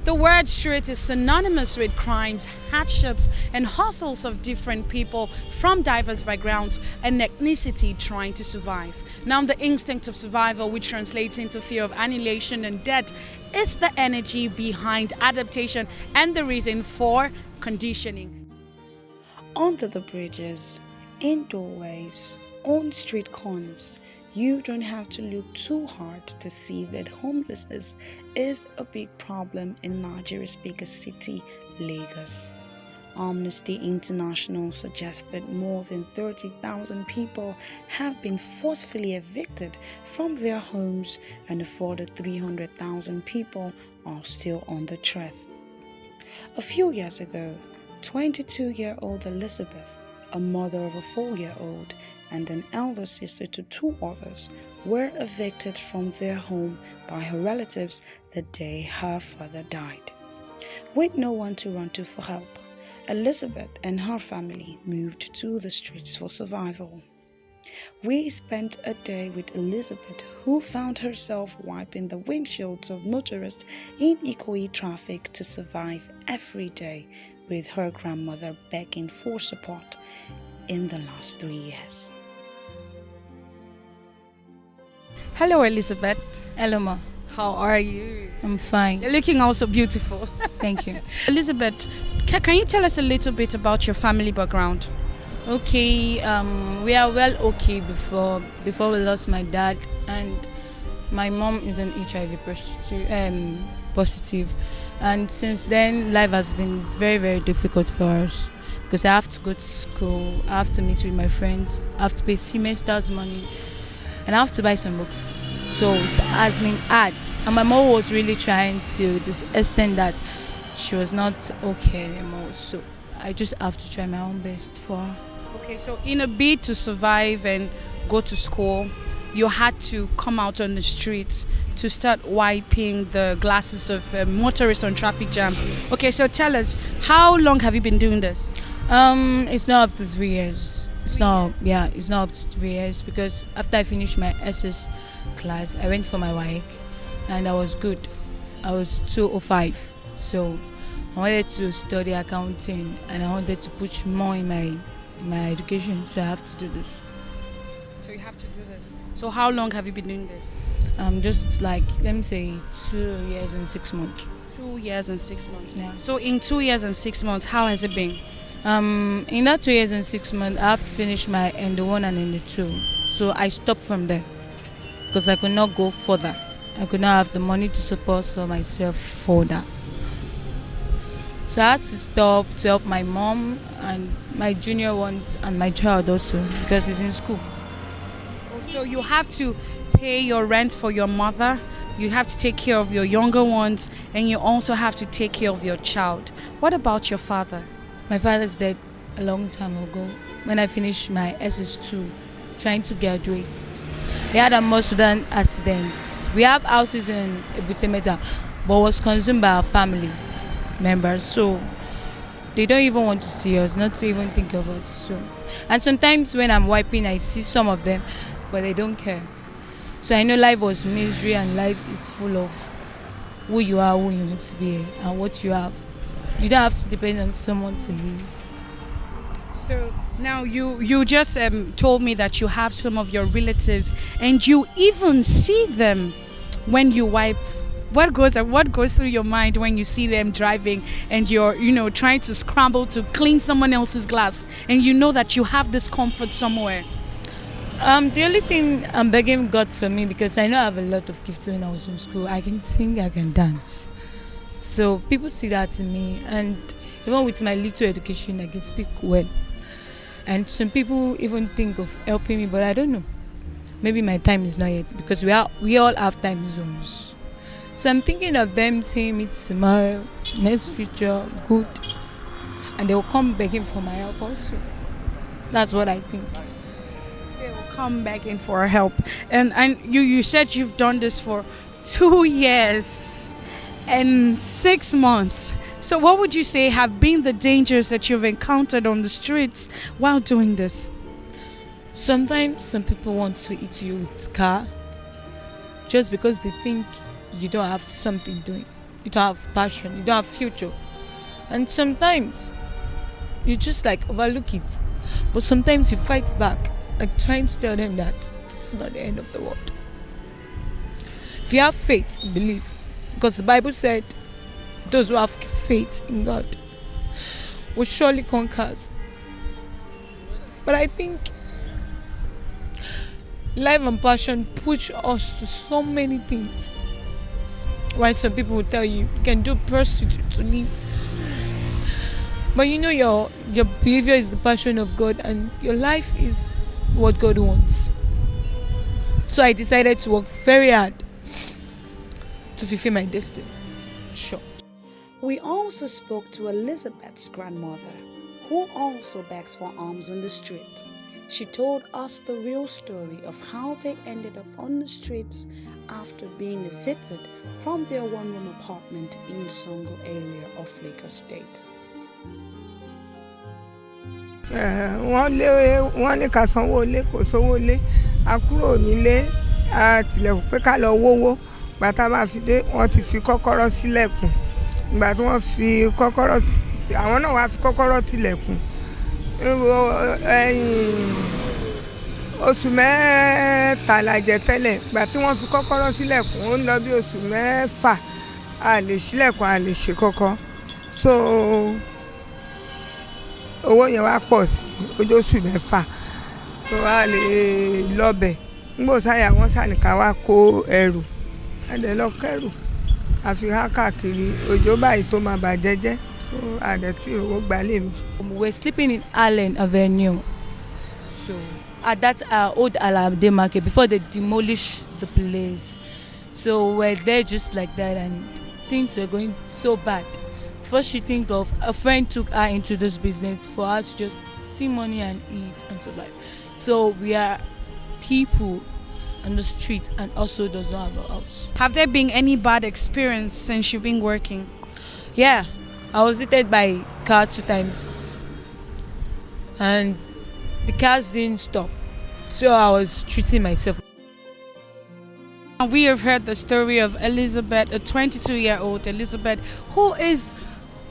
The word street is synonymous with crimes, hardships, and hustles of different people from diverse backgrounds and ethnicity trying to survive. Now, the instinct of survival, which translates into fear of annihilation and death, is the energy behind adaptation and the reason for conditioning. Under the bridges, in doorways, on street corners, you don't have to look too hard to see that homelessness is a big problem in Nigeria's biggest city, Lagos. Amnesty International suggests that more than 30,000 people have been forcefully evicted from their homes and a further 300,000 people are still on the threat. A few years ago, 22-year-old Elizabeth, a mother of a 4-year-old, and an elder sister to 2 others, were evicted from their home by her relatives the day her father died. With no one to run to for help, Elizabeth and her family moved to the streets for survival. We spent a day with Elizabeth, who found herself wiping the windshields of motorists in Ikoyi traffic to survive every day, with her grandmother begging for support in the last 3 years. Hello, Elizabeth. Hello, ma. How are you? I'm fine. You're looking also beautiful. Thank you. Elizabeth, can you tell us a little bit about your family background? Okay, we are well okay before we lost my dad, and my mom is an HIV positive, and since then life has been very, very difficult for us because I have to go to school, I have to meet with my friends, I have to pay semester's money, and I have to buy some books. So it has been hard, and my mom was really trying to this extent that she was not okay anymore. So I just have to try my own best for her. Okay, so in a bid to survive and go to school, you had to come out on the streets to start wiping the glasses of motorists on traffic jam. Okay, so tell us, how long have you been doing this? It's not up to 3 years. It's not up to 3 years because after I finished my SS class, I went for my WAEC and I was good. I was 205, so I wanted to study accounting and I wanted to push more in my education, so I have to do this. So you have to do this. So how long have you been doing this? Just like, let me say 2 years and 6 months. 2 years and 6 months. Yeah. So in 2 years and 6 months, how has it been? In that 2 years and 6 months, I have to finish my ND1 and ND2. So I stopped from there because I could not go further. I could not have the money to support myself further. So I had to stop to help my mom and my junior ones and my child also because he's in school. So you have to pay your rent for your mother, you have to take care of your younger ones, and you also have to take care of your child. What about your father? My father's dead a long time ago when I finished my SS2 trying to graduate. He had a Masudan accident. We have houses in Ebutemeta, but was consumed by our family members, so they don't even want to see us, not to even think of us. So, and sometimes when I'm wiping, I see some of them, but they don't care. So I know life was misery, and life is full of who you are, who you want to be, and what you have. You don't have to depend on someone to live. So now you just told me that you have some of your relatives, and you even see them when you wipe. What goes through your mind when you see them driving and you're trying to scramble to clean someone else's glass, and you know that you have this comfort somewhere? The only thing I'm begging God for me, because I know I have a lot of gifts when I was in school. I can sing, I can dance. So people see that in me, and even with my little education, I can speak well. And some people even think of helping me, but I don't know. Maybe my time is not yet, because we all have time zones. So I'm thinking of them saying me tomorrow, next future, good. And they will come begging for my help also. That's what I think. They will come begging for help. And you said you've done this for 2 years and 6 months. So what would you say have been the dangers that you've encountered on the streets while doing this? Sometimes some people want to eat you with car just because they think you don't have something doing. you don't have passion, you don't have future. And sometimes you just like overlook it. But sometimes you fight back, like trying to tell them that this is not the end of the world. If you have faith, believe. Because the Bible said those who have faith in God will surely conquer. But I think life and passion push us to so many things. Why some people will tell you can do prostitute to live. But you know your behavior is the passion of God and your life is what God wants. So I decided to work very hard to fulfill my destiny. Sure. We also spoke to Elizabeth's grandmother, who also begs for alms on the street. She told us the real story of how they ended up on the streets after being evicted from their one-room apartment in Songo area of Lagos State. wọ́n ní ká sanwó ilé kò sówó ilé a kúrò nílé a tilẹ̀kùn pé ká lọ wówó gbàtà máa fi dé wọ́n ti fi kọ́kọ́rọ́ sílẹ̀kùn ìgbà tí wọ́n fi kọ́kọ́rọ́ àwọn náà wá fi kọ́kọ́rọ́ tilẹ̀kùn oṣù mẹ́ta la jẹ tẹ́lẹ̀ ìgbà tí wọ́n fi kọ́kọ́rọ́ sílẹ̀kùn ó ń lọ bí oṣù mẹ́fà a lè ṣílẹ̀kùn a lè ṣe kọ́kọ́ so owó yẹn wá pọ̀ sí ojú oṣù mẹ́fà tó wá lè lọ́bẹ̀ nígbò sáyà wọ́n sànìkà wá kó ẹrù adẹ lọ kẹrù àfi há káàkiri òjò báyìí tó máa bàjẹ́ jẹ́ so adẹ tí owó gbalẹ̀ mi. We were sleeping in Allen Avenue. So at that old Alade market before they demolished the place. So we're there just like that and things were going so bad. First she think of a friend took her into this business for her to just see money and eat and survive. So we are people on the street and also does not have a house. Have there been any bad experience since you've been working? Yeah, I was hit by car 2 times and the cars didn't stop. So I was treating myself. We have heard the story of Elizabeth, a 22-year-old Elizabeth, who is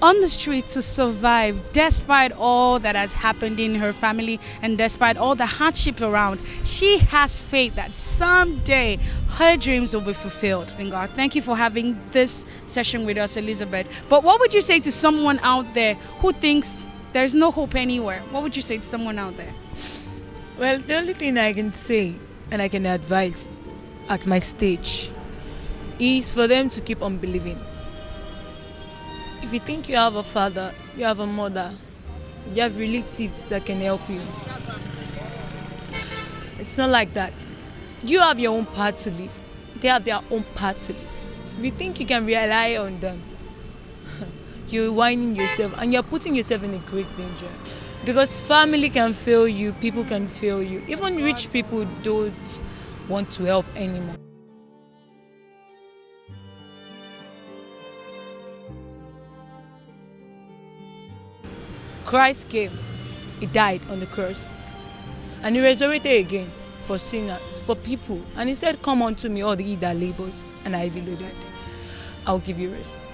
on the street to survive despite all that has happened in her family and despite all the hardship around. She has faith that someday her dreams will be fulfilled. And God, thank you for having this session with us, Elizabeth. But what would you say to someone out there who thinks there's no hope anywhere? What would you say to someone out there? Well, the only thing I can say and I can advise at my stage is for them to keep on believing. If you think you have a father, you have a mother, you have relatives that can help you. It's not like that. You have your own path to live. They have their own path to live. If you think you can rely on them, you're whining yourself and you're putting yourself in a great danger. Because family can fail you, people can fail you. Even rich people don't want to help anymore. Christ came, he died on the cross, and he resurrected again for sinners, for people. And he said, come unto me, all the ye that labors, and I heavy loaded. I'll give you rest.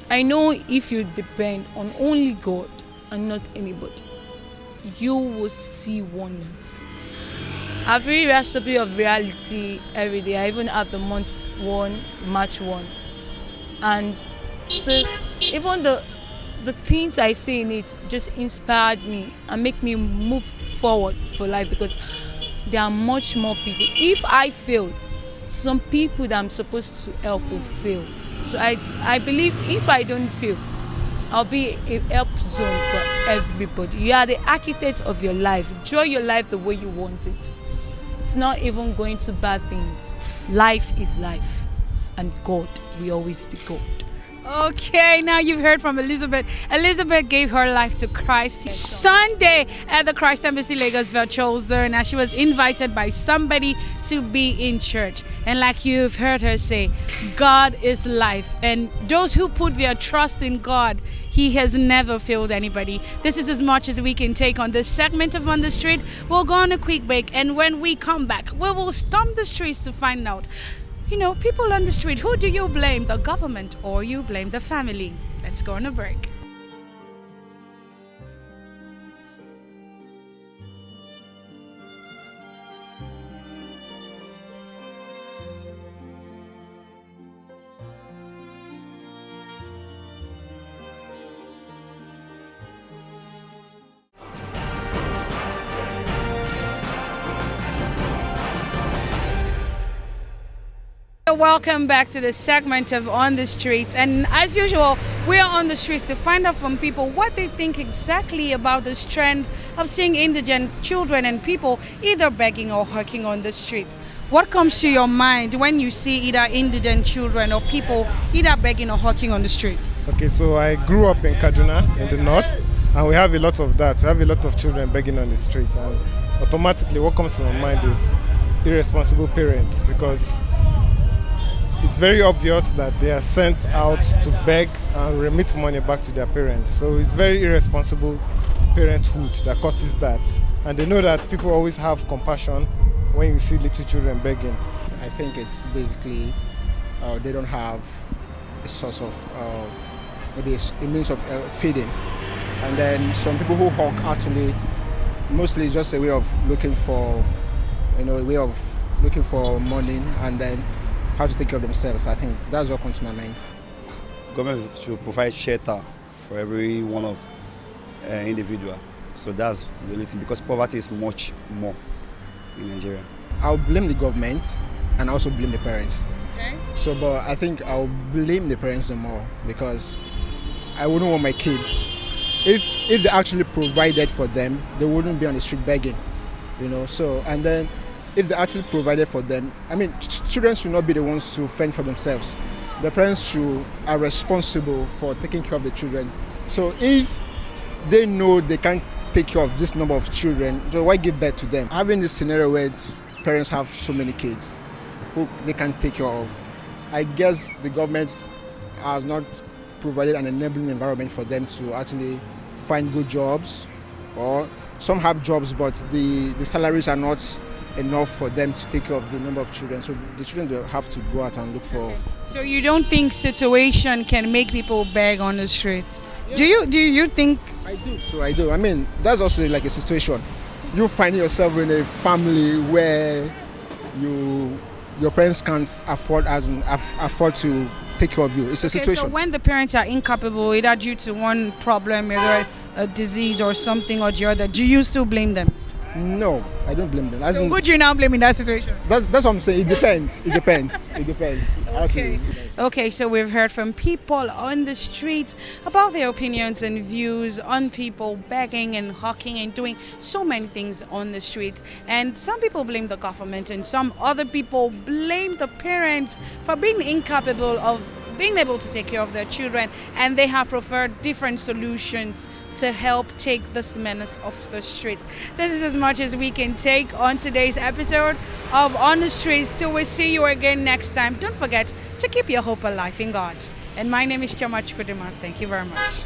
I know if you depend on only God and not anybody, you will see wonders. I've really recipe of reality every day. I even have the month 1, March 1. And even the things I see in it just inspired me and make me move forward for life, because there are much more people. If I fail, some people that I'm supposed to help will fail. So I believe if I don't fail, I'll be a help zone for everybody. You are the architect of your life. Draw your life the way you want it. It's not even going to bad things. Life is life, and God will always be God. Okay, now you've heard from Elizabeth. Elizabeth gave her life to Christ Sunday at the Christ Embassy Lagos Virtual Zone, and she was invited by somebody to be in church. And like you've heard her say, God is life, and those who put their trust in God, He has never failed anybody. This is as much as we can take on this segment of On the Street. We'll go on a quick break, and when we come back, we will stomp the streets to find out people on the street, who do you blame? The government or you blame the family? Let's go on a break. Welcome back to the segment of On the Streets, and as usual we are on the streets to find out from people what they think exactly about this trend of seeing indigent children and people either begging or hawking on the streets. What comes to your mind when you see either indigent children or people either begging or hawking on the streets? Okay, so I grew up in Kaduna in the north, and we have a lot of that. We have a lot of children begging on the street, and automatically what comes to my mind is irresponsible parents, because it's very obvious that they are sent out to beg and remit money back to their parents. So it's very irresponsible parenthood that causes that. And they know that people always have compassion when you see little children begging. I think it's basically they don't have a source of maybe a means of feeding. And then some people who hawk actually mostly just a way of looking for, looking for money and then how to take care of themselves. I think that's what comes to my mind. Government should provide shelter for every one of individual. So that's the only thing, because poverty is much more in Nigeria. I'll blame the government and also blame the parents. Okay. So, but I think I'll blame the parents the more, because I wouldn't want my kid, if they actually provided for them, they wouldn't be on the street begging, So, and then if they actually provided for them, children should not be the ones to fend for themselves. The parents are responsible for taking care of the children. So if they know they can't take care of this number of children, so why give birth to them? Having this scenario where parents have so many kids who they can't take care of, I guess the government has not provided an enabling environment for them to actually find good jobs, or some have jobs but the salaries are not enough for them to take care of the number of children. So the children will have to go out and look for. So you don't think situation can make people beg on the streets? Yeah. Do you think? I do. So I do. That's also like a situation. You find yourself in a family where your parents can't afford to take care of you. It's a situation. So when the parents are incapable, either due to one problem, either a disease or something or the other, do you still blame them? No, I don't blame them. So would you now blame in that situation? That's what I'm saying. It depends. It depends. Okay, so we've heard from people on the street about their opinions and views on people begging and hawking and doing so many things on the street. And some people blame the government and some other people blame the parents for being incapable of being able to take care of their children, and they have preferred different solutions to help take this menace off the streets. This is as much as we can take on today's episode of On the Streets. Till we see you again next time, don't forget to keep your hope alive in God. And my name is Chama Chukudima. Thank you very much.